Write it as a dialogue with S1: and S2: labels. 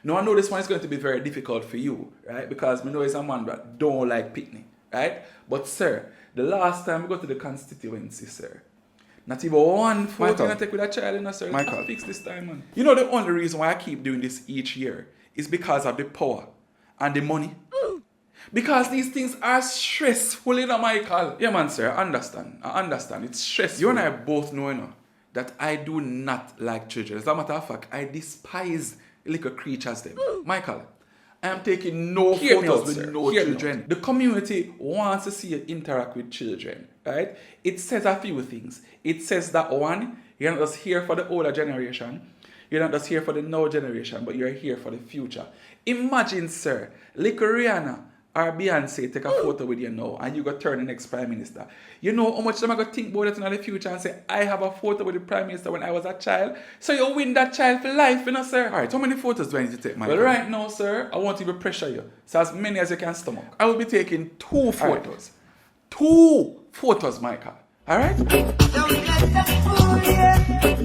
S1: Now I know this one is going to be very difficult for you, right? Because I know it's a man that don't like picnic, right? But sir, the last time we go to the constituency, sir, not even one photo you take with a child, you know, sir. Michael, fix this time, man. You know the only reason why I keep doing this each year is because of the power and the money. Because these things are stressful, you know, Michael. Yeah, man, sir, I understand. It's stressful. You and I both know, you know, that I do not like children. As a matter of fact, I despise little creatures them. Michael, I am taking no photos with no children. The community wants to see you interact with children, right? It says a few things. It says that one, you're not just here for the older generation. You're not just here for the now generation, but you're here for the future. Imagine, sir, little Rihanna or Beyonce take a photo with you now and you go turn the next prime minister. You know how much them are going to think about it in the future and say, I have a photo with the prime minister when I was a child. So you win that child for life, you know, sir. All right, how many photos do I need to take, Michael? Well, right now, sir, I won't even pressure you. So as many as you can stomach. I will be taking 2 photos. Right. 2 photos, Michael. All right?